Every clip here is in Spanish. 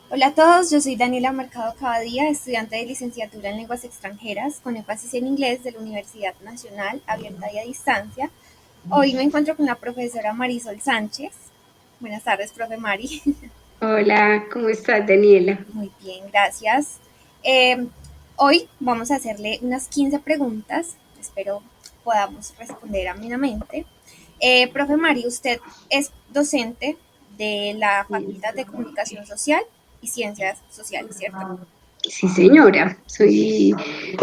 Hola a todos, yo soy Daniela Mercado Cabadía, estudiante de licenciatura en lenguas extranjeras con énfasis en inglés de la Universidad Nacional Abierta y a Distancia. Hoy me encuentro con la profesora Marisol Sánchez. Buenas tardes, profe Mari. Hola, ¿cómo estás, Daniela? Muy bien, gracias. Eh, Hoy vamos a hacerle unas 15 preguntas, espero podamos responder amenamente. Profe Mari, usted es docente de la Facultad de Comunicación Social y Ciencias Sociales, ¿cierto? Sí, señora. Soy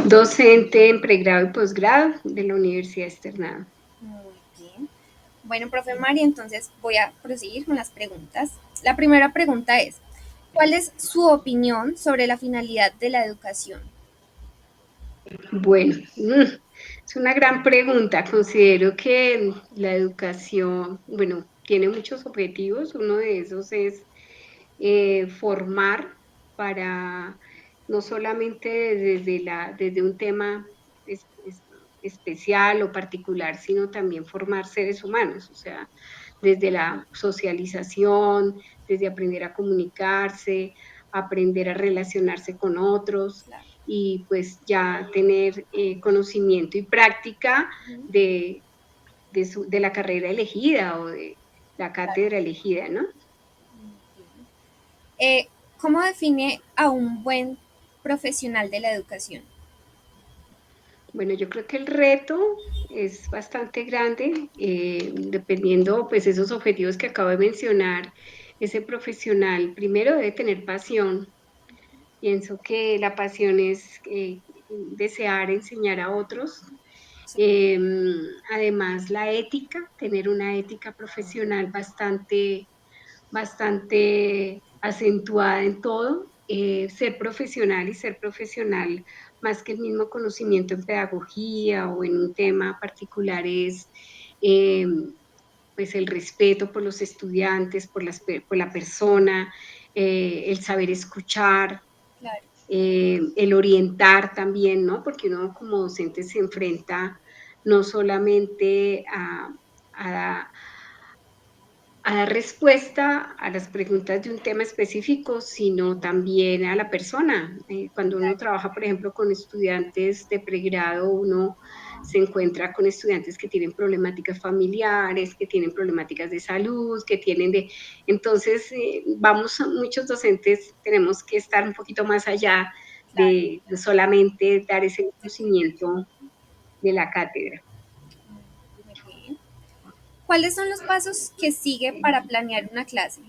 docente en pregrado y posgrado de la Universidad Externado. Muy bien. Bueno, profe Mari, entonces voy a proseguir con las preguntas. La primera pregunta es, ¿cuál es su opinión sobre la finalidad de la educación? Bueno, es una gran pregunta. Considero que la educación, bueno, tiene muchos objetivos. Uno de esos es formar para no solamente desde un tema especial o particular, sino también formar seres humanos, o sea, desde la socialización, desde aprender a comunicarse, aprender a relacionarse con otros Claro. y pues ya tener conocimiento y práctica Ujú. de la carrera elegida o de la Claro. cátedra elegida, ¿no? Muy bien. Eh, ¿Cómo define a un buen profesional de la educación? Bueno, yo creo que el reto es bastante grande, dependiendo pues esos objetivos que acabo de mencionar. Ese profesional primero debe tener pasión. Pienso que la pasión es desear enseñar a otros. Sí. Eh, Además, la ética, tener una ética profesional bastante acentuada en todo, ser profesional y ser profesional más que el mismo conocimiento en pedagogía o en un tema particular es eh, pues el respeto por los estudiantes, por la persona, el saber escuchar, Claro. el orientar también, ¿no? Porque uno como docente se enfrenta no solamente a a dar respuesta a las preguntas de un tema específico, sino también a la persona. Cuando uno trabaja, por ejemplo, con estudiantes de pregrado, uno se encuentra con estudiantes que tienen problemáticas familiares, que tienen problemáticas de salud, que tienen de... Entonces, muchos docentes tenemos que estar un poquito más allá Claro. de solamente dar ese conocimiento de la cátedra. Muy bien. ¿Cuáles son los pasos que sigue para planear una clase?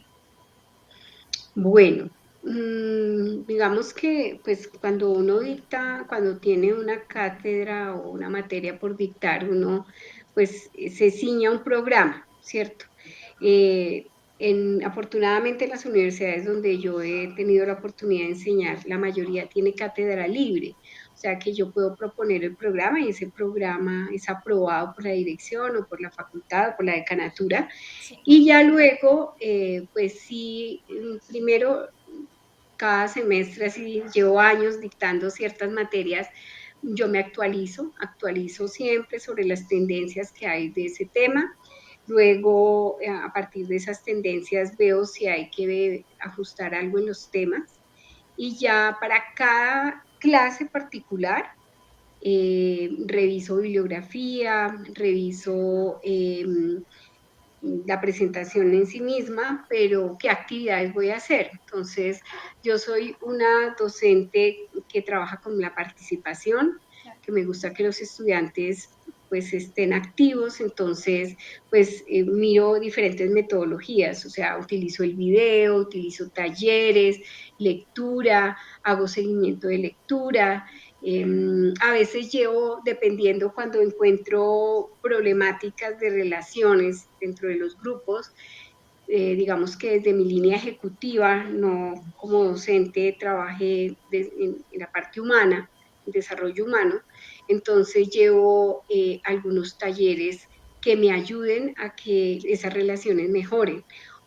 Bueno, digamos que pues cuando uno dicta, cuando tiene una cátedra o una materia por dictar, uno pues se ciña a un programa, ¿cierto? Eh, Afortunadamente en las universidades donde yo he tenido la oportunidad de enseñar, la mayoría tiene cátedra libre, o sea que yo puedo proponer el programa y ese programa es aprobado por la dirección o por la facultad o por la decanatura Sí. y ya luego, pues sí, primero cada semestre, así llevo años dictando ciertas materias, yo me actualizo siempre sobre las tendencias que hay de ese tema. Luego, a partir de esas tendencias, veo si hay que ajustar algo en los temas. Y ya para cada clase particular, reviso bibliografía, reviso la presentación en sí misma, pero qué actividades voy a hacer. Entonces, yo soy una docente que trabaja con la participación, Claro. que me gusta que los estudiantes pues estén activos, entonces pues miro diferentes metodologías, o sea, utilizo el video, utilizo talleres, lectura, hago seguimiento de lectura, a veces llevo, dependiendo cuando encuentro problemáticas de relaciones dentro de los grupos, digamos que desde mi línea ejecutiva, no como docente, trabajé en la parte humana, en desarrollo humano, entonces llevo algunos talleres que me ayuden a que esas relaciones mejoren.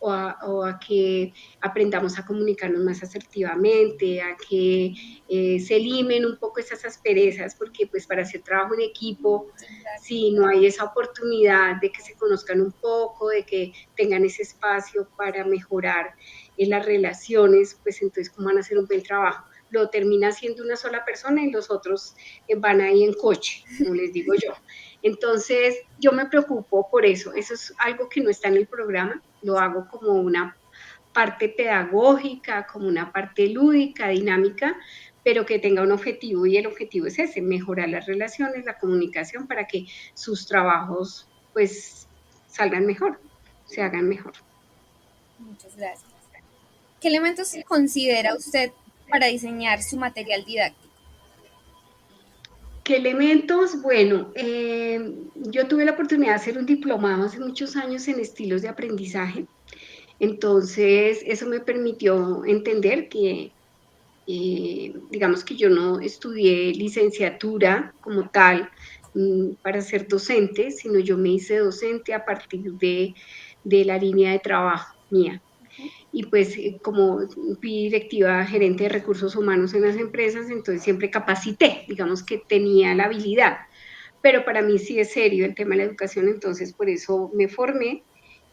o a que aprendamos a comunicarnos más asertivamente, a que se limen un poco esas asperezas, porque pues para hacer trabajo en equipo, Sí, claro. si no hay esa oportunidad de que se conozcan un poco, de que tengan ese espacio para mejorar las relaciones, pues entonces cómo van a hacer un buen trabajo. Lo termina haciendo una sola persona y los otros van ahí en coche, como les digo yo. Entonces, yo me preocupo por eso es algo que no está en el programa, lo hago como una parte pedagógica, como una parte lúdica, dinámica, pero que tenga un objetivo y el objetivo es ese, mejorar las relaciones, la comunicación para que sus trabajos pues salgan mejor, se hagan mejor. Muchas gracias. ¿Qué elementos considera usted para diseñar su material didáctico? ¿Qué elementos? Bueno, yo tuve la oportunidad de hacer un diplomado hace muchos años en estilos de aprendizaje, entonces eso me permitió entender que digamos que yo no estudié licenciatura como tal para ser docente, sino yo me hice docente a partir de la línea de trabajo mía. Y pues como fui directiva gerente de recursos humanos en las empresas, entonces siempre capacité, digamos que tenía la habilidad. Pero para mí sí es serio el tema de la educación, entonces por eso me formé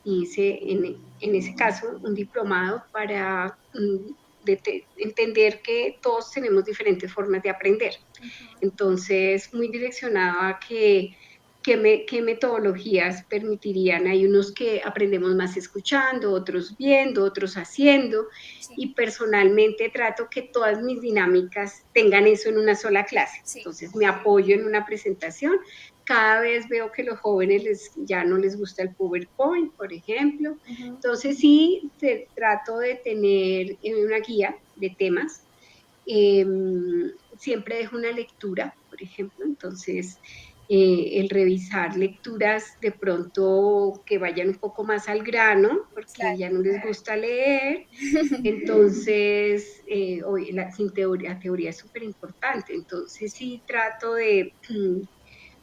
y hice en ese caso un diplomado para entender que todos tenemos diferentes formas de aprender. Entonces, muy direccionado a qué metodologías permitirían. Hay unos que aprendemos más escuchando, otros viendo, otros haciendo, Sí, y personalmente trato que todas mis dinámicas tengan eso en una sola clase. sí. Entonces, me apoyo en una presentación. Cada vez veo que los jóvenes ya no les gusta el PowerPoint, por ejemplo. Ujú. Entonces, sí, trato de tener una guía de temas. Siempre dejo una lectura, por ejemplo, entonces el revisar lecturas de pronto que vayan un poco más al grano, porque Claro. ya no les gusta leer, entonces hoy la teoría es súper importante, entonces Sí. sí trato de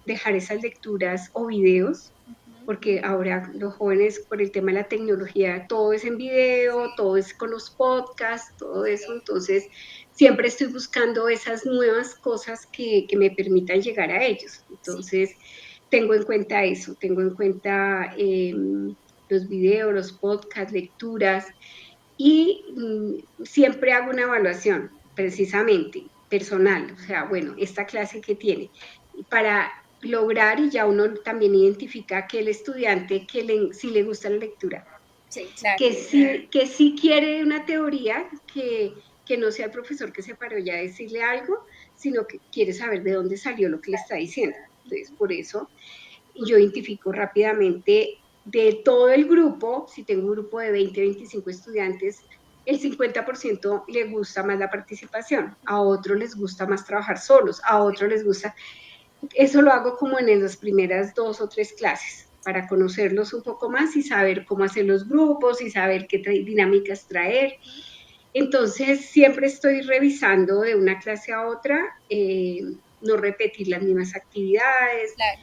dejar esas lecturas o videos Ujú. porque ahora los jóvenes por el tema de la tecnología, todo es en video, todo es con los podcasts, todo eso, entonces siempre estoy buscando esas nuevas cosas que me permitan llegar a ellos. Sí. Entonces, tengo en cuenta eso, tengo en cuenta los videos, los podcasts, lecturas y siempre hago una evaluación, precisamente, personal, o sea, bueno, esta clase que tiene, para lograr y ya uno también identifica que el estudiante si le gusta la lectura, Sí, claro. que sí quiere una teoría, que no sea el profesor que se paró ya a decirle algo, sino que quiere saber de dónde salió lo que le está diciendo. Entonces, por eso yo identifico rápidamente de todo el grupo, si tengo un grupo de 20, 25 estudiantes, el 50% le gusta más la participación, a otros les gusta más trabajar solos, a otros les gusta. Eso lo hago como en las primeras 2 o 3 clases, para conocerlos un poco más y saber cómo hacer los grupos y saber qué dinámicas traer. Entonces, siempre estoy revisando de una clase a otra, no repetir las mismas actividades, Claro.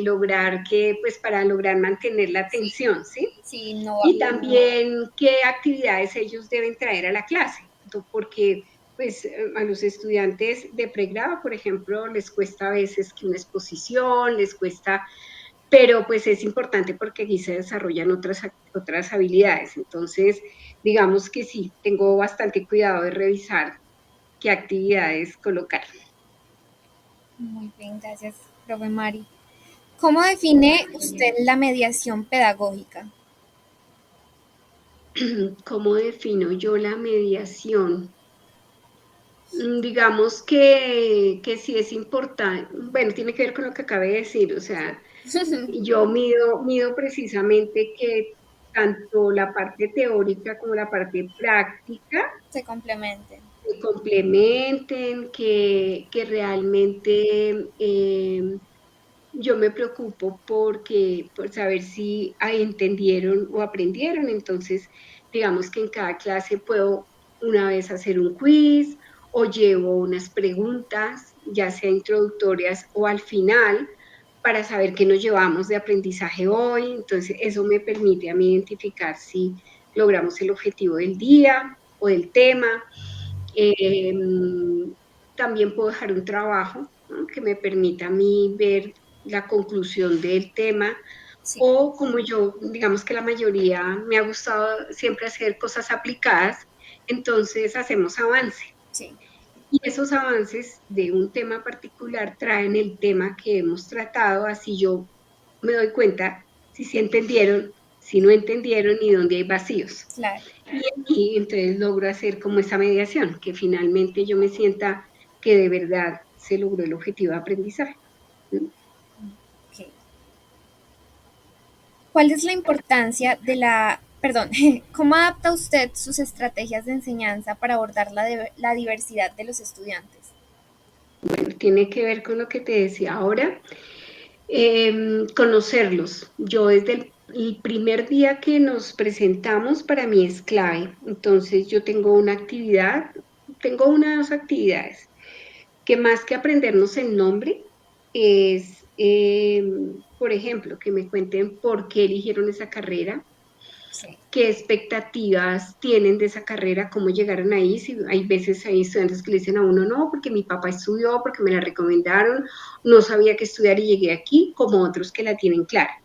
lograr que, pues para lograr mantener la Sí. atención, ¿sí? Sí, no. Y también qué actividades ellos deben traer a la clase, porque pues a los estudiantes de pregrado, por ejemplo, les cuesta a veces que una exposición, les cuesta, pero pues es importante porque aquí se desarrollan otras habilidades. Entonces, digamos que sí, tengo bastante cuidado de revisar qué actividades colocar. Muy bien, gracias, profe Mari. ¿Cómo define usted la mediación pedagógica? ¿Cómo defino yo la mediación? Digamos que sí es importante, bueno, tiene que ver con lo que acabé de decir, o sea, yo mido precisamente que tanto la parte teórica como la parte práctica Se complementen. se complementen, que realmente yo me preocupo por saber si entendieron o aprendieron. Entonces, digamos que en cada clase puedo una vez hacer un quiz o llevo unas preguntas, ya sea introductorias o al final, para saber qué nos llevamos de aprendizaje hoy. Entonces, eso me permite a mí identificar si logramos el objetivo del día o del tema. Eh, También puedo dejar un trabajo, ¿no?, que me permita a mí ver la conclusión del tema, Sí, o como yo, digamos que la mayoría me ha gustado siempre hacer cosas aplicadas, entonces hacemos avance. sí. Y esos avances de un tema particular traen el tema que hemos tratado, así yo me doy cuenta si sí entendieron, si no entendieron y dónde hay vacíos. Claro. Y entonces logro hacer como esa mediación, que finalmente yo me sienta que de verdad se logró el objetivo de aprendizaje. Ok. ¿Cuál es la importancia de la, perdón, cómo adapta usted sus estrategias de enseñanza para abordar la diversidad de los estudiantes? Bueno, tiene que ver con lo que te decía ahora, conocerlos. Yo desde el primer día que nos presentamos, para mí es clave. Entonces yo tengo una actividad, tengo una o dos actividades, que más que aprendernos el nombre, es, por ejemplo, que me cuenten por qué eligieron esa carrera, Sí. qué expectativas tienen de esa carrera, cómo llegaron ahí. Si hay veces hay estudiantes que le dicen a uno, no, porque mi papá estudió, porque me la recomendaron, no sabía qué estudiar y llegué aquí, como otros que la tienen clara.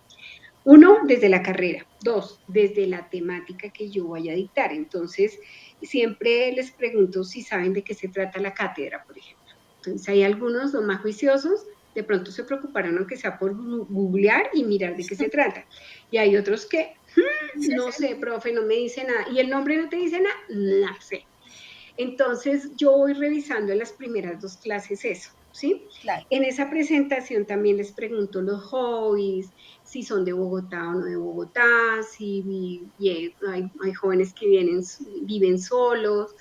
Uno, desde la carrera. Dos, desde la temática que yo vaya a dictar. Entonces, siempre les pregunto si saben de qué se trata la cátedra, por ejemplo. Entonces, hay algunos, los más juiciosos, de pronto se preocuparon, aunque sea por googlear y mirar de qué se trata. Y hay otros que, no sé, profe, no me dice nada. ¿Y el nombre no te dice nada? No sé. Entonces, yo voy revisando en las primeras dos clases eso, ¿sí? Claro. En esa presentación también les pregunto los hobbies, si son de Bogotá o no de Bogotá, si hay jóvenes que viven solos.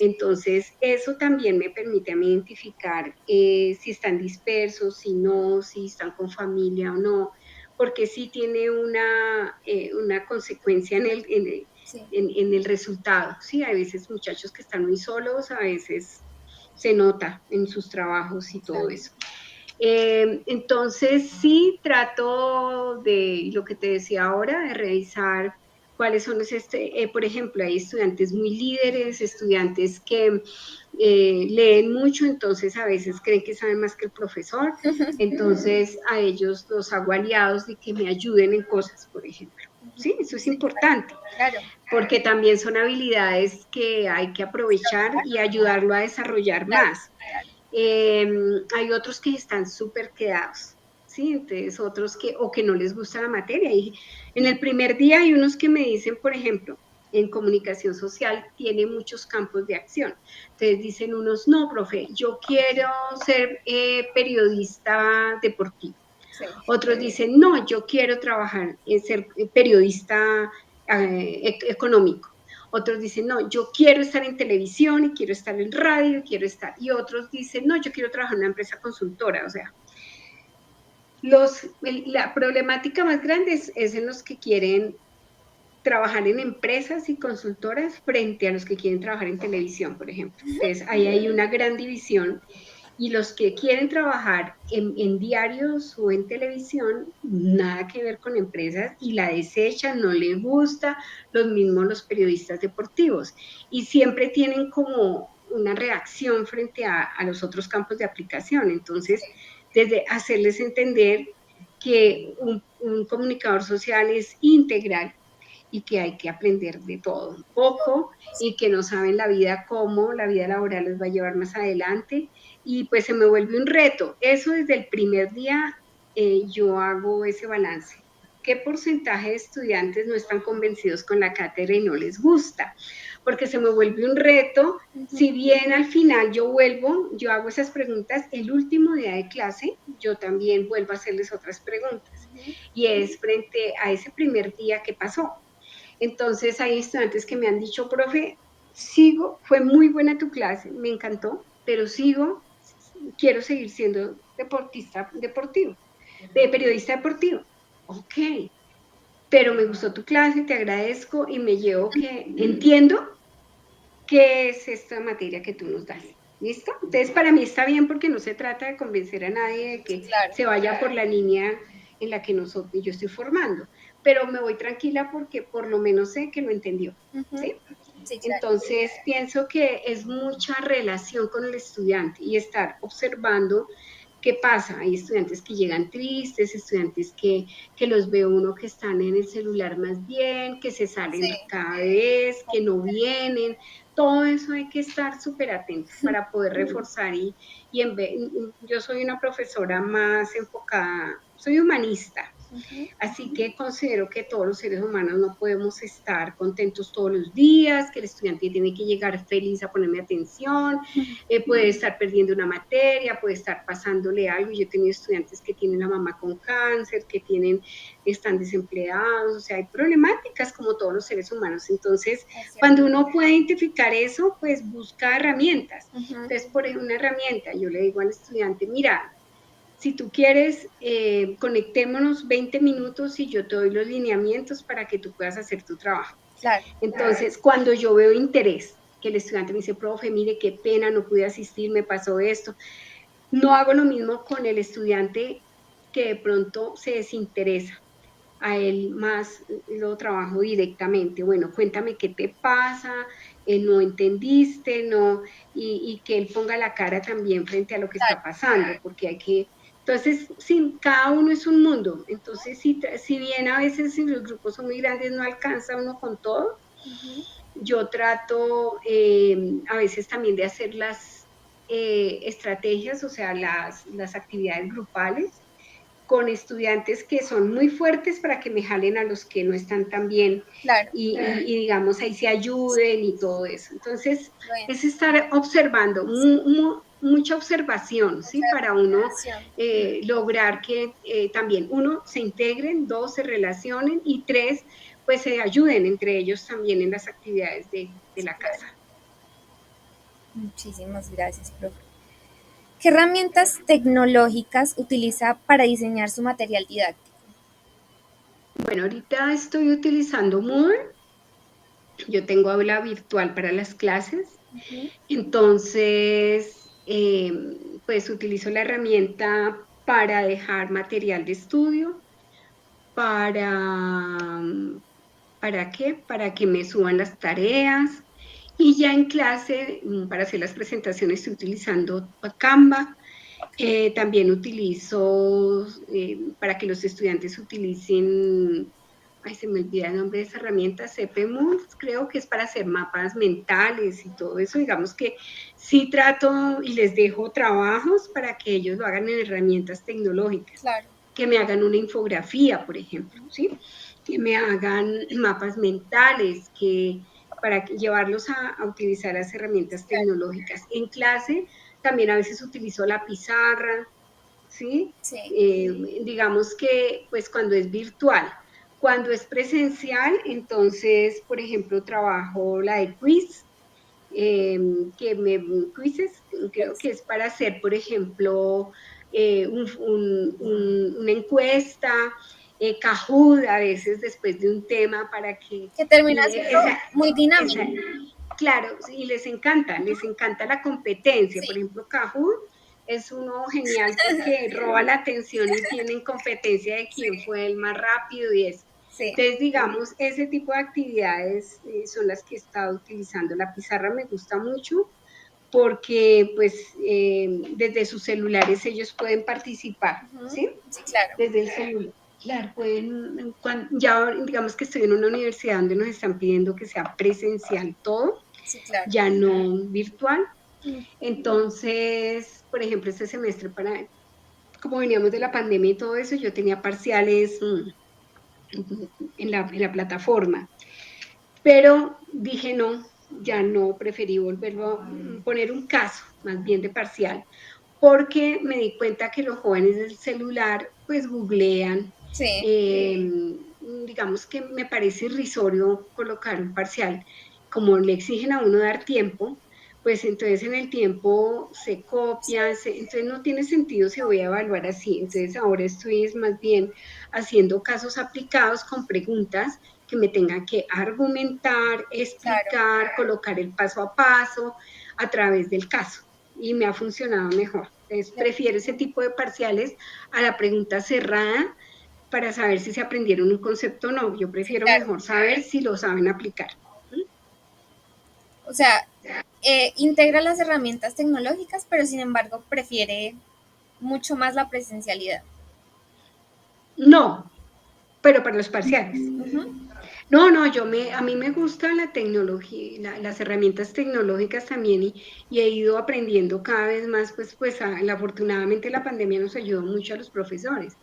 Entonces, eso también me permite a mí identificar si están dispersos, si no, si están con familia o no, porque sí tiene una consecuencia Sí. en el resultado, ¿sí? Hay veces muchachos que están muy solos, a veces se nota en sus trabajos y todo Claro. eso. Entonces, sí trato de, lo que te decía ahora, de revisar cuáles son por ejemplo, hay estudiantes muy líderes, estudiantes que leen mucho, entonces a veces creen que saben más que el profesor, entonces a ellos los hago aliados de que me ayuden en cosas, por ejemplo. Sí, eso es Sí, importante, claro. porque también son habilidades que hay que aprovechar y ayudarlo a desarrollar Claro, más. claro. Eh, Hay otros que están súper quedados, ¿sí? Entonces otros o que no les gusta la materia. Y en el primer día hay unos que me dicen, por ejemplo, en comunicación social tiene muchos campos de acción. Entonces dicen unos, no, profe, yo quiero ser periodista deportivo. Sí. Otros dicen, no, yo quiero trabajar en ser periodista económico. Otros dicen, no, yo quiero estar en televisión y quiero estar en radio y quiero estar. Y otros dicen, no, yo quiero trabajar en una empresa consultora. O sea, la problemática más grande es en los que quieren trabajar en empresas y consultoras frente a los que quieren trabajar en televisión, por ejemplo. Entonces, ahí hay una gran división y los que quieren trabajar en diarios o en televisión, nada que ver con empresas y la desechan, no les gusta, los mismos los periodistas deportivos. Y siempre tienen como una reacción frente a los otros campos de aplicación. Entonces, desde hacerles entender que un comunicador social es integral y que hay que aprender de todo un poco y que no saben la vida cómo, la vida laboral les va a llevar más adelante y pues se me vuelve un reto. Eso desde el primer día yo hago ese balance. ¿Qué porcentaje de estudiantes no están convencidos con la cátedra y no les gusta? Porque se me vuelve un reto. Si bien al final yo vuelvo, yo hago esas preguntas, el último día de clase yo también vuelvo a hacerles otras preguntas. Y es frente a ese primer día que pasó. Entonces hay estudiantes que me han dicho, profe, sigo, fue muy buena tu clase, me encantó, pero sigo, quiero seguir siendo deportista deportivo, periodista deportivo. Ok, pero me gustó tu clase, te agradezco y me llevo que entiendo qué es esta materia que tú nos das. ¿Listo? Entonces, para mí está bien porque no se trata de convencer a nadie de Sí, que claro. se vaya por la línea en la que yo estoy formando, pero me voy tranquila porque por lo menos sé que lo entendió, Ujú. ¿sí? Sí, claro. Entonces, pienso que es mucha relación con el estudiante y estar observando qué pasa. Hay estudiantes que llegan tristes, estudiantes que los ve uno que están en el celular más bien, que se Sí, salen cada vez, que no vienen. Todo eso hay que estar súper atento para poder reforzar yo soy una profesora más enfocada, soy humanista, ujú, así que considero que todos los seres humanos no podemos estar contentos todos los días, que el estudiante tiene que llegar feliz a ponerme atención, puede estar perdiendo una materia, puede estar pasándole algo. Yo he tenido estudiantes que tienen la mamá con cáncer, están desempleados, o sea, hay problemáticas como todos los seres humanos. Entonces, es cierto. cuando uno puede identificar eso, pues busca herramientas. Ujú, Entonces, por ejemplo, una herramienta, yo le digo al estudiante, mira, si tú quieres, conectémonos 20 minutos y yo te doy los lineamientos para que tú puedas hacer tu trabajo. claro, Entonces, cuando yo veo interés, que el estudiante me dice, profe, mire qué pena, no pude asistir, me pasó esto, no hago lo mismo con el estudiante que de pronto se desinteresa. A él más lo trabajo directamente. Bueno, cuéntame qué te pasa, no entendiste, no, y que él ponga la cara también frente a lo que está claro. pasando, porque hay que, entonces, sí, cada uno es un mundo. Entonces, si bien a veces si los grupos son muy grandes, no alcanza uno con todo, Ujú, yo trato a veces también de hacer las estrategias, o sea, las actividades grupales con estudiantes que son muy fuertes para que me jalen a los que no están tan bien claro, digamos ahí se ayuden y todo eso. Entonces, lo es entiendo. estar observando, Sí, mucha observación, ¿sí? mucha Para uno relación. lograr que también, uno, se integren, dos, se relacionen y tres, pues se ayuden entre ellos también en las actividades de Sí, la claro. casa. Muchísimas gracias, profe. ¿Qué herramientas tecnológicas utiliza para diseñar su material didáctico? Bueno, ahorita estoy utilizando Moodle, yo tengo aula virtual para las clases. Ujú, Entonces, pues utilizo la herramienta para dejar material de estudio, para, ¿para qué? Para que me suban las tareas. Y ya en clase, para hacer las presentaciones, estoy utilizando Canva. También utilizo para que los estudiantes utilicen, ay, se me olvida el nombre de esa herramienta, CPMUS, creo que es para hacer mapas mentales y todo eso. Digamos que sí trato y les dejo trabajos para que ellos lo hagan en herramientas tecnológicas, claro, que me hagan una infografía, por ejemplo, ¿sí? Que me hagan mapas mentales, para llevarlos a utilizar las sí, herramientas claro. tecnológicas. En clase también a veces utilizo la pizarra, ¿sí? Sí, Digamos que pues cuando es virtual. Cuando es presencial, entonces, por ejemplo, trabajo la de quiz, eh, quizzes, creo pues, que es para hacer, por ejemplo, una encuesta, Kahoot, a veces después de un tema para que, que termina y siendo muy dinámico. esa, claro, y les encanta la competencia. Por Sí, ejemplo, Kahoot es uno genial porque roba la atención y tienen competencia de quién sí, fue el más rápido y eso. sí, Entonces, digamos, ese tipo de actividades son las que he estado utilizando. La pizarra me gusta mucho porque, pues, desde sus celulares ellos pueden participar, ujú, ¿sí? sí, claro, Desde el celular. Claro, ya digamos que estoy en una universidad donde nos están pidiendo que sea presencial todo, sí, claro. ya no virtual. Mm, Entonces, por ejemplo, este semestre, como veníamos de la pandemia y todo eso, yo tenía parciales en la plataforma, pero dije no, ya no, preferí volverlo a poner un caso, más bien de parcial, porque me di cuenta que los jóvenes del celular pues googlean, sí, eh, digamos que me parece irrisorio colocar un parcial, como le exigen a uno dar tiempo, pues entonces en el tiempo se sí, copian, entonces no tiene sentido si voy a evaluar así, entonces ahora estoy es más bien haciendo casos aplicados con preguntas que me tengan que argumentar, claro. explicar, colocar el paso a paso a través del caso. y me ha funcionado mejor. Entonces, prefiero ese tipo de parciales a la pregunta cerrada para saber si se aprendieron un concepto o no. Yo Sí, prefiero claro. mejor saber si lo saben aplicar. O sea, integra las herramientas tecnológicas, pero sin embargo prefiere mucho más la presencialidad. No, pero para los parciales. Ujú. No, no, a mí me gusta la tecnología, las herramientas tecnológicas también y he ido aprendiendo cada vez más, afortunadamente la pandemia nos ayudó mucho a los profesores,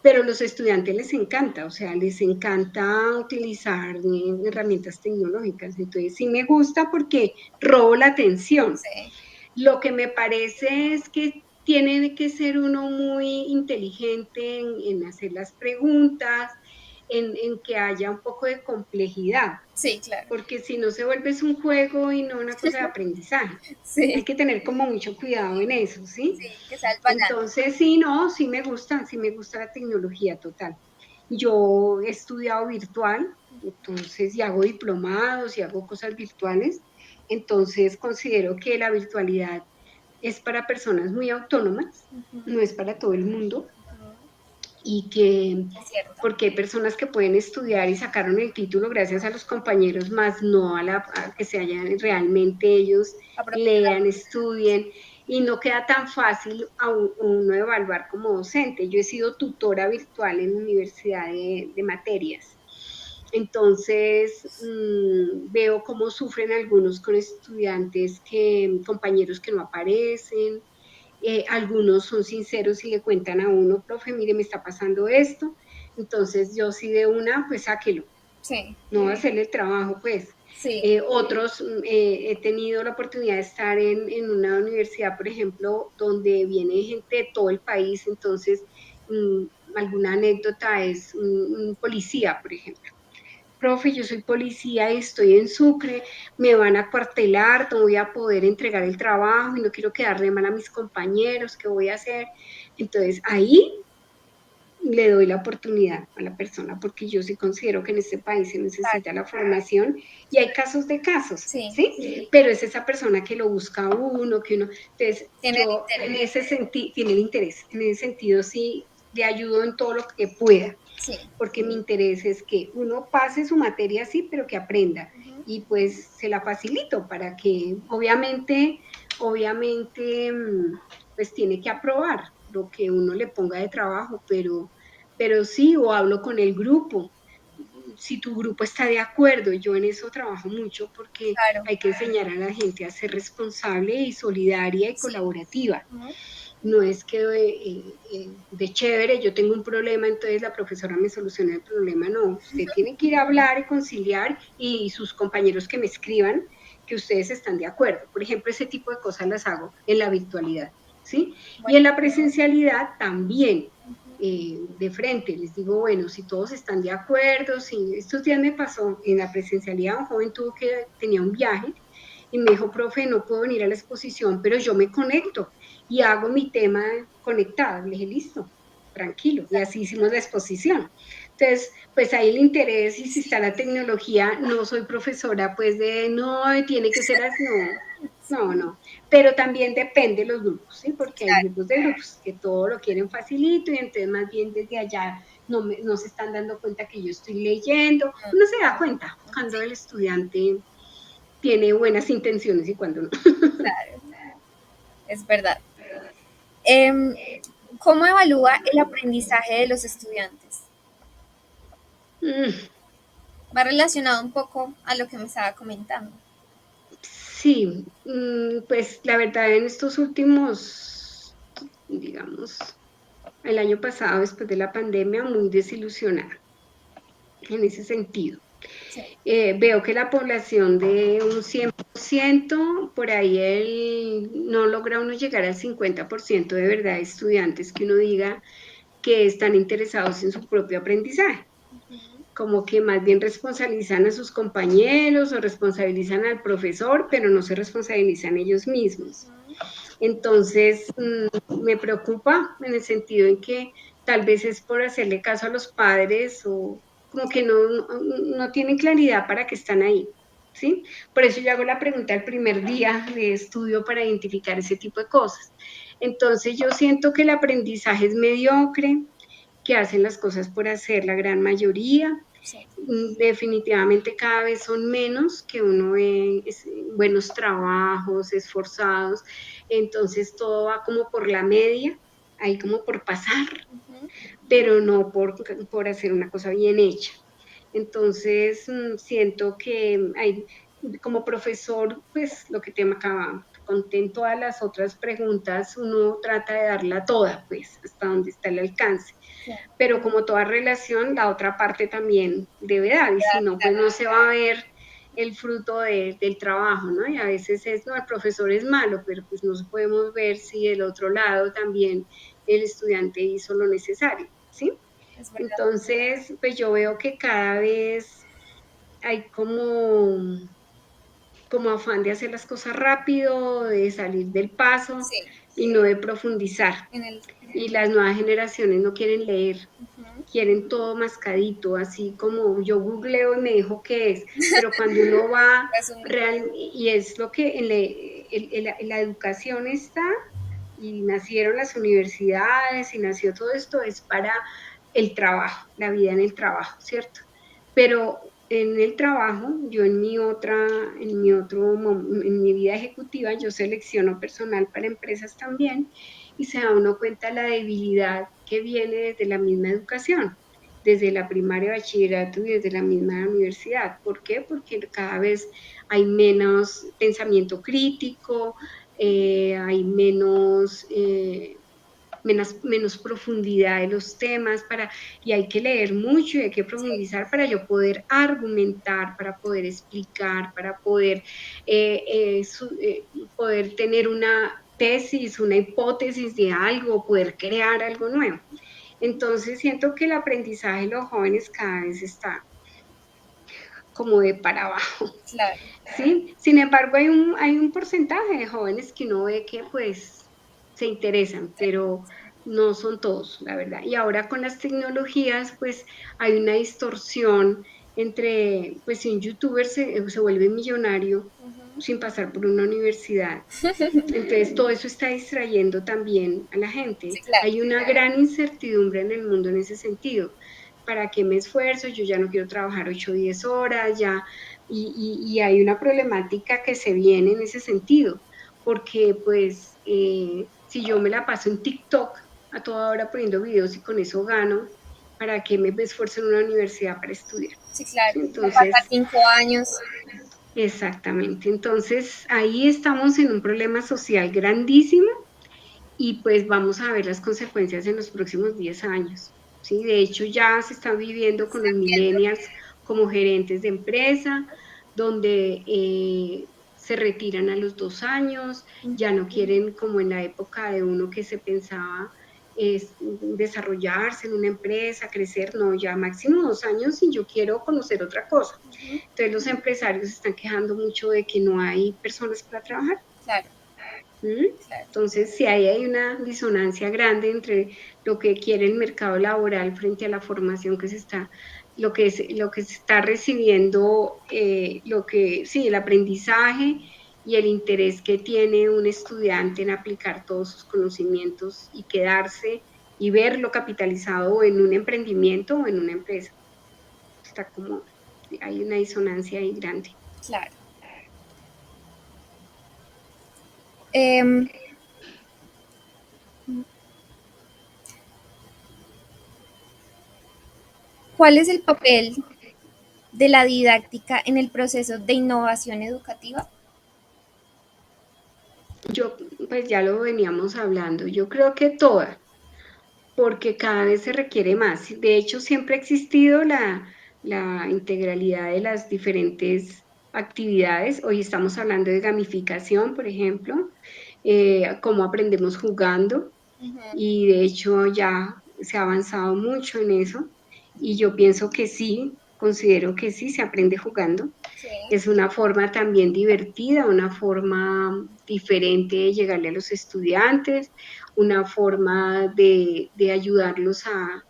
pero a los estudiantes les encanta, o sea, les encanta utilizar herramientas tecnológicas, entonces sí me gusta porque robo la atención. Sí, Lo que me parece es que tiene que ser uno muy inteligente en hacer las preguntas, en que haya un poco de complejidad, sí, claro. porque si no se vuelve es un juego y no una cosa de aprendizaje. Hay Sí, que tener como mucho cuidado en eso, ¿sí? sí, que sea el balance. Entonces, sí, no, sí me gusta la tecnología total. Yo he estudiado virtual, entonces, y hago diplomados y hago cosas virtuales, entonces considero que la virtualidad es para personas muy autónomas, Ujú, no es para todo el mundo, ujú. y que Es cierto. porque hay personas que pueden estudiar y sacaron el título gracias a los compañeros, más no a que se hayan realmente ellos Aprovechar. lean, estudien, y no queda tan fácil a uno evaluar como docente. Yo he sido tutora virtual en universidad de materias. Entonces, veo cómo sufren algunos con estudiantes compañeros que no aparecen, algunos son sinceros y le cuentan a uno, profe, mire, me está pasando esto. Entonces yo sí de una, pues sáquelo, Sí, no hacerle el trabajo, pues. sí, Otros, he tenido la oportunidad de estar una universidad, por ejemplo, donde viene gente de todo el país, entonces alguna anécdota es un policía, por ejemplo. Profe, yo soy policía y estoy en Sucre, me van a cuartelar, no voy a poder entregar el trabajo y no quiero quedarle mal a mis compañeros, ¿qué voy a hacer? Entonces ahí le doy la oportunidad a la persona porque yo sí considero que en este país se claro. necesita la formación y hay casos de casos, Sí, ¿sí? Pero es esa persona que lo busca uno, que uno, entonces tiene el yo en interés. ese sentido, tiene el interés, en ese sentido sí le ayudo en todo lo que pueda Sí. porque mi interés es que uno pase su materia así, pero que aprenda. Ujú. Y pues se la facilito para que, obviamente, pues tiene que aprobar lo que uno le ponga de trabajo, pero sí, o hablo con el grupo. Si tu grupo está de acuerdo, yo en eso trabajo mucho porque Claro. hay que enseñar a la gente a ser responsable y solidaria y Sí. colaborativa. Ujú. No es que de chévere, yo tengo un problema, entonces la profesora me soluciona el problema, no, usted tiene que ir a hablar y conciliar y sus compañeros que me escriban que ustedes están de acuerdo. Por ejemplo, ese tipo de cosas las hago en la virtualidad, ¿sí? Y Bueno, en la presencialidad también, ujú. de frente, les digo, bueno, si todos están de acuerdo, si estos días me pasó en la presencialidad, un joven tenía un viaje y me dijo, profe, no puedo venir a la exposición, pero yo me conecto y hago mi tema conectada. Le dije, listo, tranquilo. Y así hicimos la exposición. Entonces, pues ahí el interés y si Sí, está la tecnología, no soy profesora, pues no, tiene que ser así, no, no. Pero también depende de los grupos, ¿sí? Porque hay claro. grupos de grupos que todo lo quieren facilito y entonces más bien desde allá no se están dando cuenta que yo estoy leyendo. Mm, Uno se da cuenta cuando sí, el estudiante tiene buenas intenciones y cuando no. claro, es verdad. Em, ¿Cómo evalúa el aprendizaje de los estudiantes? Mm, Va relacionado un poco a lo que me estaba comentando. sí, pues la verdad en estos últimos, digamos, el año pasado, después de la pandemia, muy desilusionada en ese sentido. Sí. Veo que la población de un 100%, por ahí no logra uno llegar al 50% de verdad de estudiantes que uno diga que están interesados en su propio aprendizaje. Ujú. Como que más bien responsabilizan a sus compañeros o responsabilizan al profesor, pero no se responsabilizan ellos mismos. Ujú. Entonces, me preocupa en el sentido en que tal vez es por hacerle caso a los padres o como que no tienen claridad para qué están ahí. ¿sí? Por eso yo hago la pregunta el primer día de estudio para identificar ese tipo de cosas. Entonces yo siento que el aprendizaje es mediocre, que hacen las cosas por hacer la gran mayoría. Sí. Definitivamente cada vez son menos que uno ve buenos trabajos, esforzados, entonces todo va como por la media, ahí como por pasar, Ujú. pero no por hacer una cosa bien hecha. Entonces, siento que hay, como profesor, pues lo que te acaba, conté todas las otras preguntas, uno trata de darla toda, pues, hasta donde está el alcance. Claro, Pero como toda relación, la otra parte también debe dar, y si no, pues no se va a ver el fruto del trabajo, ¿no? Y a veces es, no, el profesor es malo, pero pues no podemos ver si del otro lado también el estudiante hizo lo necesario, ¿sí? es verdad. Entonces, pues yo veo que cada vez hay como afán de hacer las cosas rápido, de salir del paso Sí, y no de profundizar. en el... Y las nuevas generaciones no quieren leer, Ujú. quieren todo mascadito, así como yo googleo y me dijo qué es, pero cuando uno va Resumen. real, y es lo que en la educación está, y nacieron las universidades y nació todo esto, es para el trabajo, la vida en el trabajo, ¿cierto? Pero en el trabajo, yo en mi vida ejecutiva, yo selecciono personal para empresas también y se da uno cuenta la debilidad que viene desde la misma educación, desde la primaria, bachillerato y desde la misma universidad. ¿Por qué? Porque cada vez hay menos pensamiento crítico, hay menos profundidad de los temas y hay que leer mucho y hay que Sí, profundizar para yo poder argumentar, para poder explicar, para poder tener una tesis, una hipótesis de algo, poder crear algo nuevo. Entonces siento que el aprendizaje de los jóvenes cada vez está como de para abajo. claro. ¿Sí? Sin embargo, hay un porcentaje de jóvenes que uno ve que pues se interesan, pero no son todos, la verdad. Y ahora con las tecnologías, pues hay una distorsión entre, pues si un youtuber se vuelve millonario Ujú. sin pasar por una universidad, entonces todo eso está distrayendo también a la Sí, gente. claro. Hay una gran incertidumbre en el mundo en ese sentido. ¿Para qué me esfuerzo? Yo ya no quiero trabajar 8 o 10 horas, ya. Y hay una problemática que se viene en ese sentido, porque pues si yo me la paso en TikTok a toda hora poniendo videos y con eso gano, ¿para qué me esfuerzo en una universidad para estudiar? Sí, claro. ¿Sí? Ya pasa Entonces, 5 años. exactamente. Entonces, ahí estamos en un problema social grandísimo y pues vamos a ver las consecuencias en los próximos 10 años. ¿Sí? De hecho, ya se están viviendo con los millennials como gerentes de empresa, donde se retiran a los 2 años, ya no quieren como en la época de uno que se pensaba desarrollarse en una empresa, crecer, no, ya máximo 2 años y yo quiero conocer otra cosa. Ujú. Entonces los empresarios se están quejando mucho de que no hay personas para trabajar. Claro, ¿Mm? claro. Entonces, sí, ahí hay una disonancia grande entre lo que quiere el mercado laboral frente a la formación que se está, lo que se está recibiendo, sí, el aprendizaje y el interés que tiene un estudiante en aplicar todos sus conocimientos y quedarse y verlo capitalizado en un emprendimiento o en una empresa. Está como, hay una disonancia ahí grande. Claro. Em, ¿Cuál es el papel de la didáctica en el proceso de innovación educativa? Yo, pues ya lo veníamos hablando, yo creo que todas, porque cada vez se requiere más. De hecho, siempre ha existido la integralidad de las diferentes actividades. Hoy estamos hablando de gamificación, por ejemplo, cómo aprendemos jugando, Ujú. y de hecho ya se ha avanzado mucho en eso, y yo pienso que sí, considero que sí, se aprende jugando. Sí, Es una forma también divertida, una forma diferente de llegarle a los estudiantes, una forma de ayudarlos a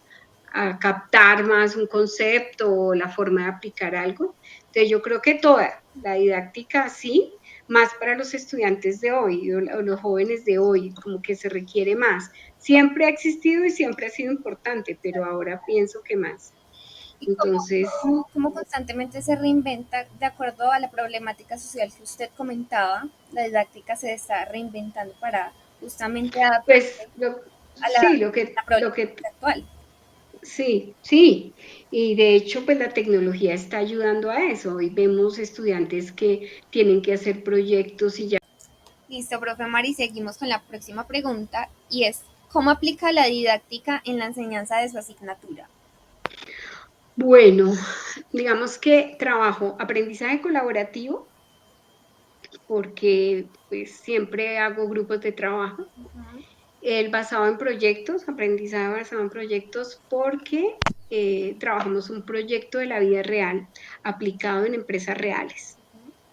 captar más un concepto o la forma de aplicar algo. Entonces yo creo que toda la didáctica sí, más para los estudiantes de hoy o los jóvenes de hoy, como que se requiere más. Siempre ha existido y siempre ha sido importante, pero ahora pienso que más. ¿Y Entonces, cómo constantemente se reinventa de acuerdo a la problemática social que usted comentaba? La didáctica se está reinventando para justamente adaptarse pues a sí, la lo que problemática actual. sí, sí, y de hecho, pues la tecnología está ayudando a eso. Hoy vemos estudiantes que tienen que hacer proyectos y ya. Listo, profe Mari, seguimos con la próxima pregunta y es, ¿cómo aplica la didáctica en la enseñanza de su asignatura? Bueno, digamos que trabajo aprendizaje colaborativo, porque pues siempre hago grupos de trabajo. Ujú. El basado en proyectos, aprendizaje basado en proyectos, porque trabajamos un proyecto de la vida real aplicado en empresas reales.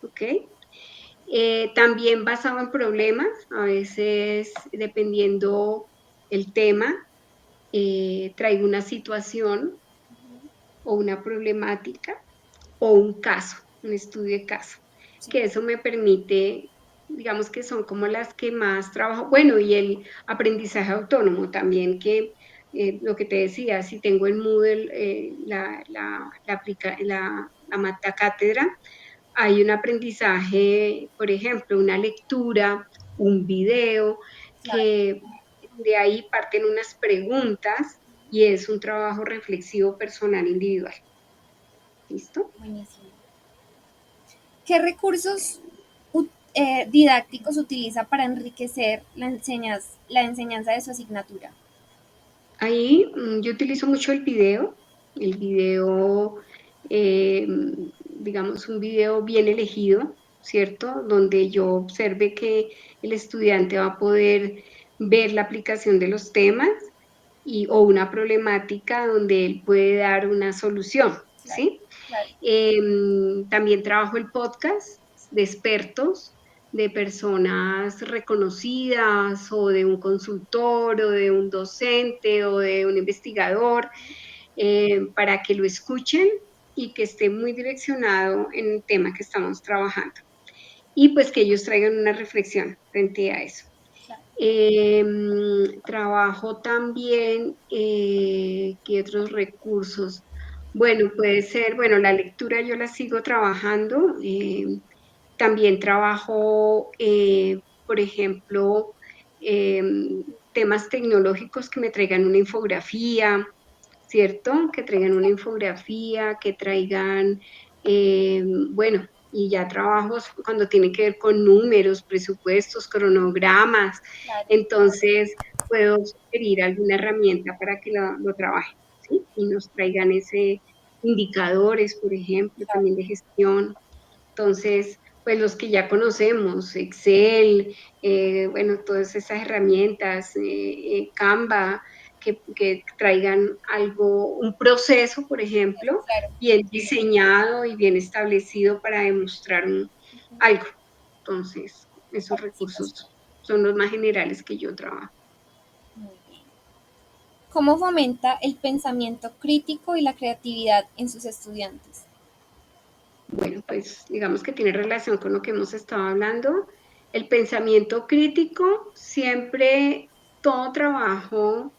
¿Ok? También basado en problemas, a veces dependiendo el tema, traigo una situación o una problemática o un caso, un estudio de caso, Sí, que eso me permite, digamos que son como las que más trabajo, bueno, y el aprendizaje autónomo también, que lo que te decía, si tengo en Moodle la mata cátedra, hay un aprendizaje, por ejemplo, una lectura, un video, claro, que de ahí parten unas preguntas y es un trabajo reflexivo personal individual. ¿Listo? buenísimo. ¿Qué recursos didácticos utiliza para enriquecer la enseñanza de su asignatura? Ahí yo utilizo mucho el video, digamos, un video bien elegido, ¿cierto? Donde yo observe que el estudiante va a poder ver la aplicación de los temas o una problemática donde él puede dar una solución, Claro, ¿sí? claro, También trabajo el podcast de expertos, de personas reconocidas o de un consultor o de un docente o de un investigador, para que lo escuchen y que esté muy direccionado en el tema que estamos trabajando. Y pues que ellos traigan una reflexión frente a eso. claro. Trabajo también, ¿qué otros recursos? Bueno, puede ser, bueno, la lectura yo la sigo trabajando. También trabajo, por ejemplo, temas tecnológicos que me traigan una infografía, ¿cierto? Que traigan una infografía, que traigan, bueno, y ya trabajos cuando tiene que ver con números, presupuestos, cronogramas, Claro. entonces puedo sugerir alguna herramienta para que lo trabajen, ¿sí? Y nos traigan ese indicadores, por ejemplo, también de gestión. Entonces, pues los que ya conocemos, Excel, bueno, todas esas herramientas, Canva, que traigan algo, un proceso, por ejemplo, Claro. bien diseñado y bien establecido para demostrar algo. Entonces, esos recursos Participación. son los más generales que yo trabajo. Muy bien. ¿Cómo fomenta el pensamiento crítico y la creatividad en sus estudiantes? Bueno, pues digamos que tiene relación con lo que hemos estado hablando. El pensamiento crítico, siempre todo trabajo,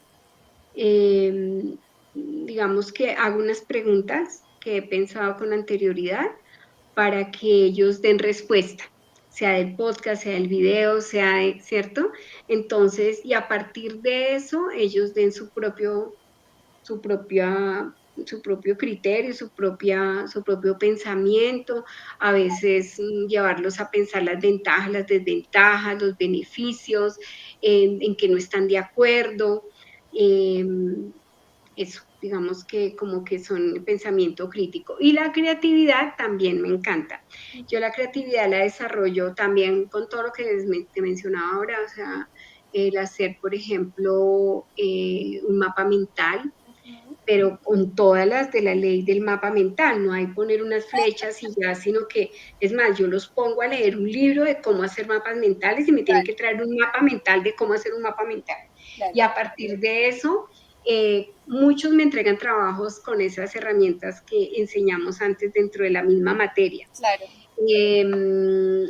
digamos que hago unas preguntas que he pensado con anterioridad para que ellos den respuesta, sea del podcast, sea del video, ¿cierto? Entonces, y a partir de eso, ellos den su propia su propio criterio, su propio pensamiento, a veces llevarlos a pensar las ventajas, las desventajas, los beneficios, en que no están de acuerdo. Eh, Eso, digamos que como que son el pensamiento crítico. Y la creatividad también me encanta. Yo la creatividad la desarrollo también con todo lo que te mencionaba ahora, o sea, el hacer, por ejemplo, un mapa mental, Ujú. pero con todas las de la ley del mapa mental, no hay poner unas flechas y ya, sino que, es más, yo los pongo a leer un libro de cómo hacer mapas mentales y me tienen Claro, que traer un mapa mental de cómo hacer un mapa mental. claro. Y a partir de eso, muchos me entregan trabajos con esas herramientas que enseñamos antes dentro de la misma materia. Claro. Eh,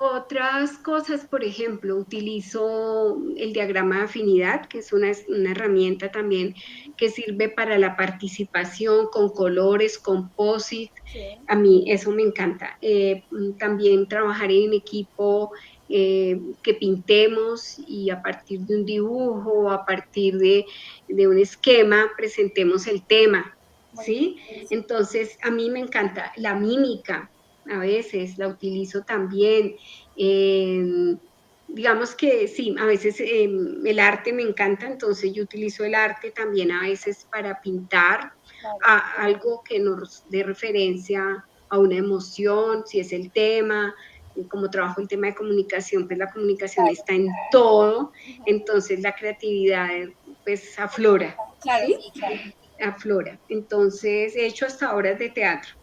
Otras cosas, por ejemplo, utilizo el diagrama de afinidad, que es una herramienta también que sirve para la participación con colores, composite. Sí. A mí eso me encanta. También trabajar en equipo, que pintemos y a partir de un dibujo, a partir de un esquema, presentemos el tema, ¿sí? Entonces, a mí me encanta la mímica. A veces la utilizo también. Eh, digamos que sí, a veces el arte me encanta, entonces yo utilizo el arte también a veces para pintar Claro. algo que nos dé referencia a una emoción, si es el tema. Como trabajo el tema de comunicación, pues la comunicación Claro. está en todo, Ujú. entonces la creatividad pues aflora, Claro, ¿sí? sí, claro. Aflora. Entonces he hecho hasta obras de teatro.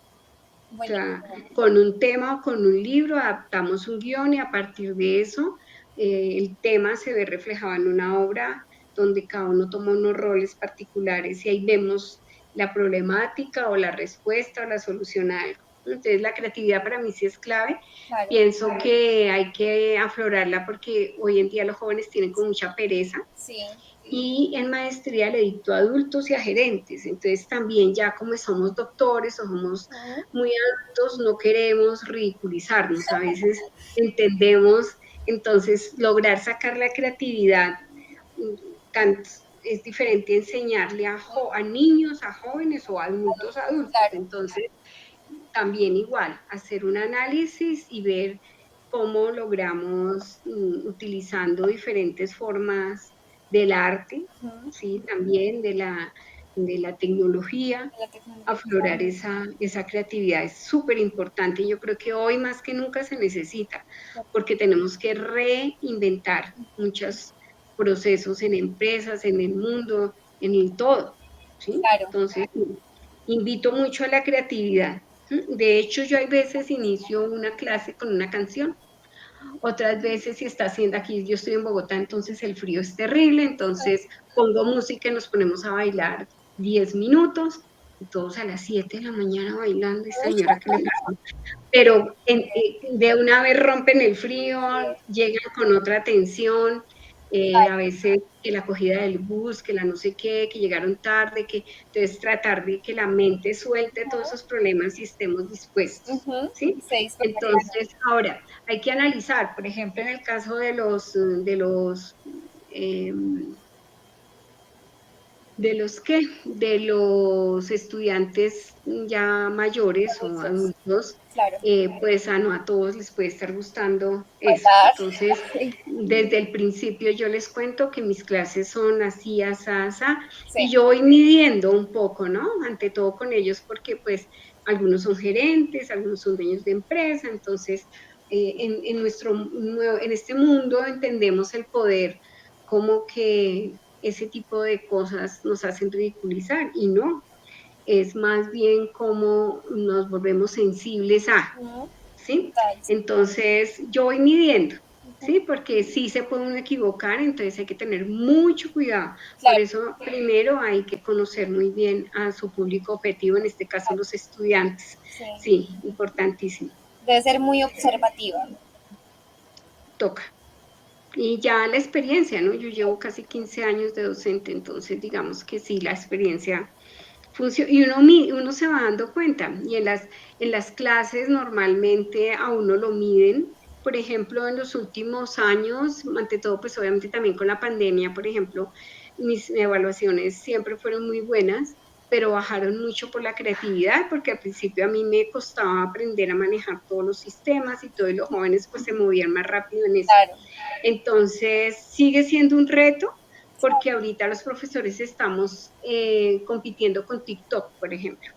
O sea, Buenísimo. con un tema o con un libro adaptamos un guión y a partir de eso el tema se ve reflejado en una obra donde cada uno toma unos roles particulares y ahí vemos la problemática o la respuesta o la solución a algo. Entonces la creatividad para mí sí es clave. Claro. Pienso que hay que aflorarla porque hoy en día los jóvenes tienen con mucha pereza Sí. y en maestría le dicto a adultos y a gerentes. Entonces también ya como somos doctores o somos Ujú. muy adultos, no queremos ridiculizarnos, a veces entendemos, entonces lograr sacar la creatividad, es diferente enseñarle a niños, a jóvenes o a adultos, adultos. Claro. Entonces también igual, hacer un análisis y ver cómo logramos, utilizando diferentes formas del arte, Ujú. ¿sí? También de la tecnología, De la tecnología. aflorar esa creatividad. Es súper importante y yo creo que hoy más que nunca se necesita, porque tenemos que reinventar muchos procesos en empresas, en el mundo, en el todo, ¿sí? Claro. Entonces, invito mucho a la creatividad. De hecho, yo hay veces inicio una clase con una canción, otras veces si está haciendo aquí, yo estoy en Bogotá, entonces el frío es terrible, entonces pongo música y nos ponemos a bailar 10 minutos, y todos a las 7 de la mañana bailando, y señora, ¿qué le pasa? Pero de una vez rompen el frío, llegan con otra tensión, a veces que la acogida del bus, que la no sé qué, que llegaron tarde, que entonces tratar de que la mente suelte todos esos problemas y estemos dispuestos, Ujú. ¿sí? Y se disfrutarían. Entonces, ahora, hay que analizar, por ejemplo, en el caso eh, de los estudiantes ya mayores o Adultos. adultos, Claro. pues no a todos les puede estar gustando eso. Bailar. Entonces, Sí. desde el principio yo les cuento que mis clases son así, asá, asá, y Sí. yo voy midiendo un poco, ¿no? Ante todo con ellos, porque pues algunos son gerentes, algunos son dueños de empresa, entonces en este mundo entendemos el poder como que ese tipo de cosas nos hacen ridiculizar y no, es más bien como nos volvemos sensibles a, Ujú. ¿sí? Total, sí. Entonces yo voy midiendo, Ujú. ¿sí? Porque sí se puede uno equivocar, entonces hay que tener mucho cuidado. Por Claro. eso primero hay que conocer muy bien a su público objetivo, en este caso los estudiantes. Sí. Sí, importantísimo. Debe ser muy observativa. Toca. Y ya la experiencia, ¿no? Yo llevo casi 15 años de docente, entonces digamos que sí, la experiencia funciona. Y uno se va dando cuenta. Y en las clases normalmente a uno lo miden. Por ejemplo, en los últimos años, ante todo, pues obviamente también con la pandemia, por ejemplo, mis evaluaciones siempre fueron muy buenas, pero bajaron mucho por la creatividad, porque al principio a mí me costaba aprender a manejar todos los sistemas y todos los jóvenes pues se movían más rápido en eso. Claro. Entonces, sigue siendo un reto porque ahorita los profesores estamos compitiendo con TikTok, por ejemplo.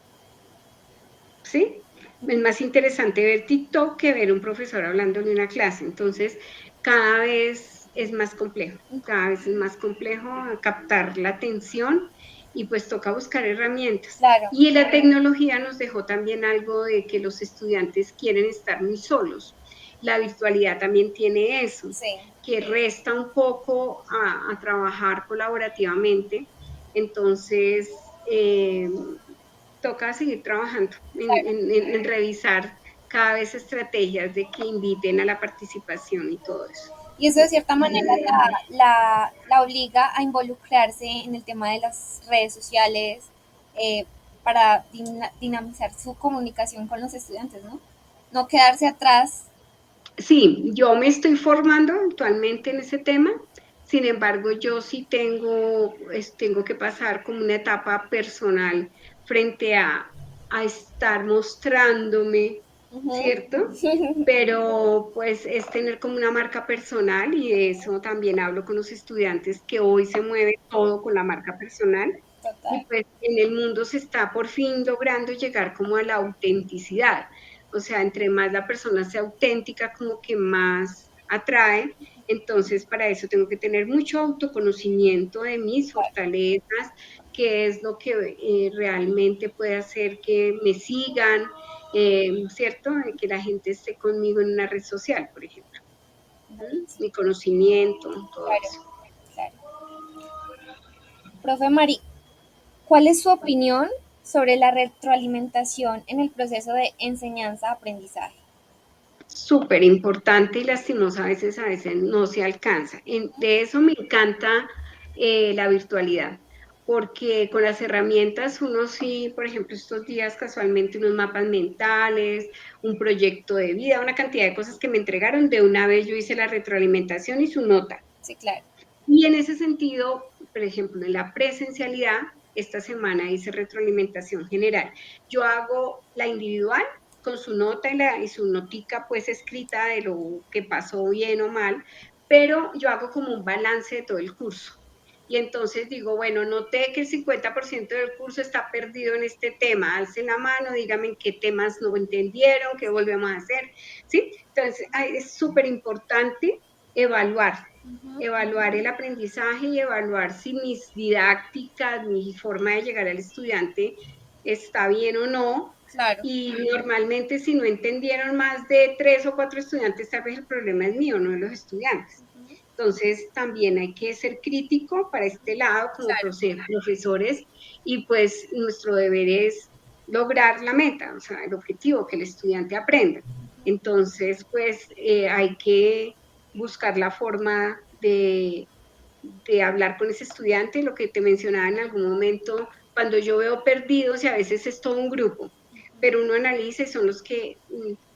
¿Sí? Es más interesante ver TikTok que ver un profesor hablando en una clase. Entonces, cada vez es más complejo, cada vez es más complejo captar la atención y pues toca buscar herramientas. Claro. Y la tecnología nos dejó también algo de que los estudiantes quieren estar muy solos. la virtualidad también tiene eso, Sí. que resta un poco a trabajar colaborativamente. Entonces, toca seguir trabajando en revisar cada vez estrategias de que inviten a la participación y todo eso. Y eso de cierta manera la obliga a involucrarse en el tema de las redes sociales eh, para dinamizar su comunicación con los estudiantes, ¿no? No quedarse atrás. Sí, yo me estoy formando actualmente en ese tema. Sin embargo, yo sí tengo que pasar como una etapa personal frente a estar mostrándome, Ujú. ¿cierto? Pero pues es tener como una marca personal, y de eso también hablo con los estudiantes, que hoy se mueve todo con la marca personal, y Total. pues en el mundo se está por fin logrando llegar como a la autenticidad. O sea, entre más la persona sea auténtica, como que más atrae. Entonces, para eso tengo que tener mucho autoconocimiento de mis fortalezas, qué es lo que realmente puede hacer que me sigan, ¿cierto? Que la gente esté conmigo en una red social, por ejemplo. Mi conocimiento, todo Claro, eso. claro. Profe Mari, ¿cuál es su opinión sobre la retroalimentación en el proceso de enseñanza-aprendizaje? Súper importante y lastimosa, a veces no se alcanza. De eso me encanta la virtualidad, porque con las herramientas uno sí, por ejemplo, estos días casualmente unos mapas mentales, un proyecto de vida, una cantidad de cosas que me entregaron, de una vez yo hice la retroalimentación y su nota. Sí, claro. Y en ese sentido, por ejemplo, en la presencialidad, esta semana hice retroalimentación general. Yo hago la individual con su nota y su notica pues escrita de lo que pasó bien o mal, pero yo hago como un balance de todo el curso. Y entonces digo, bueno, noté que el 50% del curso está perdido en este tema. Alcen la mano, díganme en qué temas no entendieron, qué volvemos a hacer. ¿Sí? Entonces, es súper importante evaluar evaluar el aprendizaje y evaluar si mis didácticas, mi forma de llegar al estudiante está bien o no. Claro. Y normalmente si no entendieron más de 3 o 4 estudiantes, tal vez el problema es mío, no de los estudiantes. Entonces también hay que ser crítico para este lado como Claro. profesores, y pues nuestro deber es lograr la meta, o sea, el objetivo, que el estudiante aprenda. Entonces, pues hay que buscar la forma de hablar con ese estudiante, lo que te mencionaba en algún momento, cuando yo veo perdidos, y a veces es todo un grupo, pero uno analiza y son los que,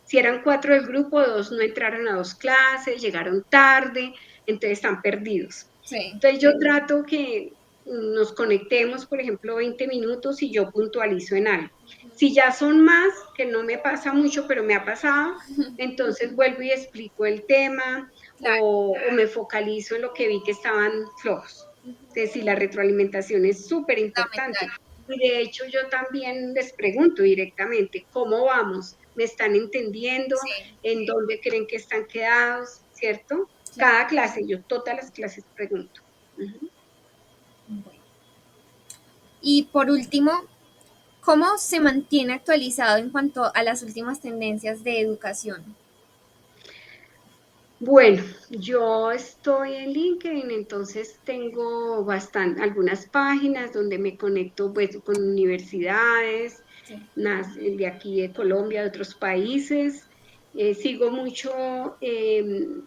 si eran 4 del grupo, 2 no entraron a 2 clases, llegaron tarde, entonces están perdidos. Sí. Entonces yo trato que nos conectemos, por ejemplo, 20 minutos y yo puntualizo en algo. Si ya son más, que no me pasa mucho, pero me ha pasado, entonces vuelvo y explico el tema, Claro. o me focalizo en lo que vi que estaban flojos. Entonces, sí, la retroalimentación es súper importante. Fundamental. Y de hecho yo también les pregunto directamente, ¿cómo vamos? ¿Me están entendiendo? Sí. ¿En dónde creen que están quedados? ¿Cierto? Claro. Cada clase, yo todas las clases pregunto. Uh-huh. Bueno. Y por último, ¿cómo se mantiene actualizado en cuanto a las últimas tendencias de educación? Bueno, yo estoy en LinkedIn, entonces tengo algunas páginas donde me conecto pues, con universidades Sí. de aquí de Colombia, de otros países. Sigo mucho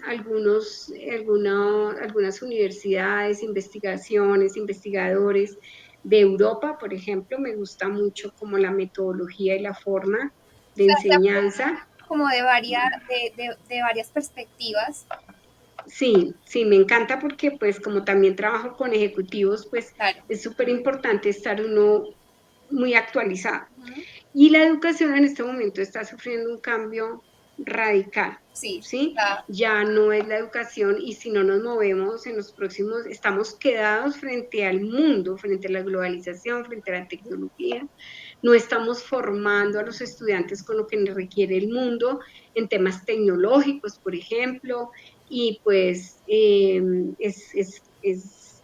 algunas universidades, investigaciones, investigadores de Europa, por ejemplo. Me gusta mucho como la metodología y la forma O de sea, se enseñanza. aporta como de varias perspectivas. Sí, sí, me encanta porque pues como también trabajo con ejecutivos, pues Claro. es súper importante estar uno muy actualizado. Ujú. Y la educación en este momento está sufriendo un cambio radical, Sí. ¿sí? Ya no es la educación, y si no nos movemos en los próximos, estamos quedados frente al mundo, frente a la globalización, frente a la tecnología. No estamos formando a los estudiantes con lo que requiere el mundo en temas tecnológicos, por ejemplo, y pues es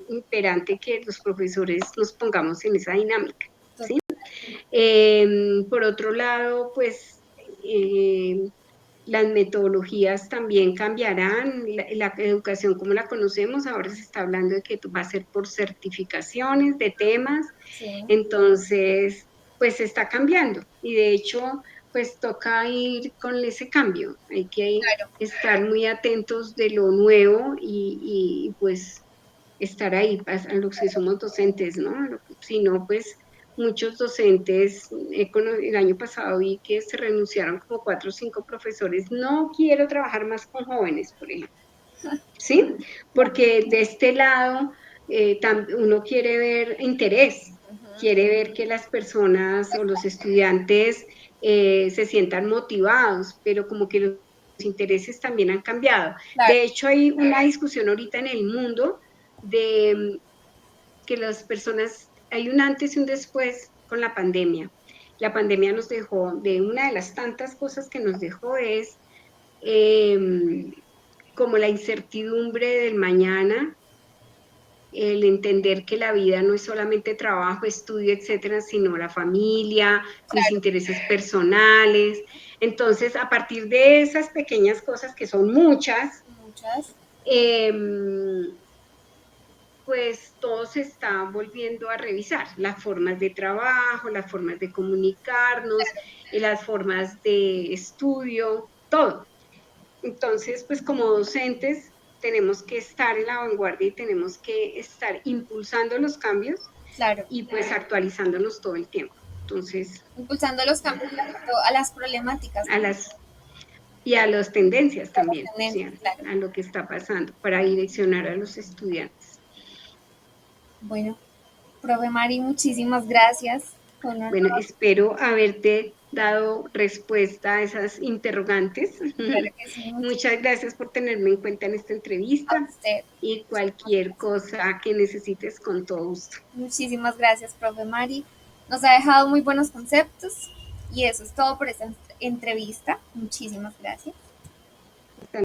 imperante que los profesores nos pongamos en esa dinámica, ¿sí? Por otro lado, pues las metodologías también cambiarán, la educación como la conocemos, ahora se está hablando de que va a ser por certificaciones de temas, Sí, entonces, pues está cambiando y de hecho, pues toca ir con ese cambio, hay que claro, estar muy atentos de lo nuevo y pues estar ahí a los que somos docentes, ¿no? Si no, pues muchos docentes, el año pasado vi que se renunciaron como 4 o 5 profesores, no quiero trabajar más con jóvenes, por ejemplo, ¿sí? Porque de este lado uno quiere ver interés, quiere ver que las personas o los estudiantes se sientan motivados, pero como que los intereses también han cambiado. claro, De hecho, hay una discusión ahorita en el mundo de que las personas, hay un antes y un después con la pandemia. La pandemia nos dejó, de una de las tantas cosas que nos dejó es eh, como la incertidumbre del mañana, el entender que la vida no es solamente trabajo, estudio, etcétera, sino la familia, mis claro, intereses personales. Entonces, a partir de esas pequeñas cosas, que son muchas, muchas, eh, pues todo se está volviendo a revisar, las formas de trabajo, las formas de comunicarnos, las formas de estudio, todo. Entonces, pues como docentes tenemos que estar en la vanguardia y tenemos que estar impulsando los cambios claro, y pues actualizándonos todo el tiempo. Entonces, impulsando los cambios a las problemáticas, a las y a las tendencias a las también, ¿sí? tendencias, claro. A lo que está pasando para direccionar a los estudiantes. Bueno, profe Mari, muchísimas gracias. Fue un honor, Bueno, espero haberte dado respuesta a esas interrogantes. claro que sí, Muchas gracias por tenerme en cuenta en esta a entrevista usted. y cualquier cosa que necesites con todo gusto. Muchísimas gracias, profe Mari. Nos ha dejado muy buenos conceptos y eso es todo por esta entrevista. Muchísimas gracias.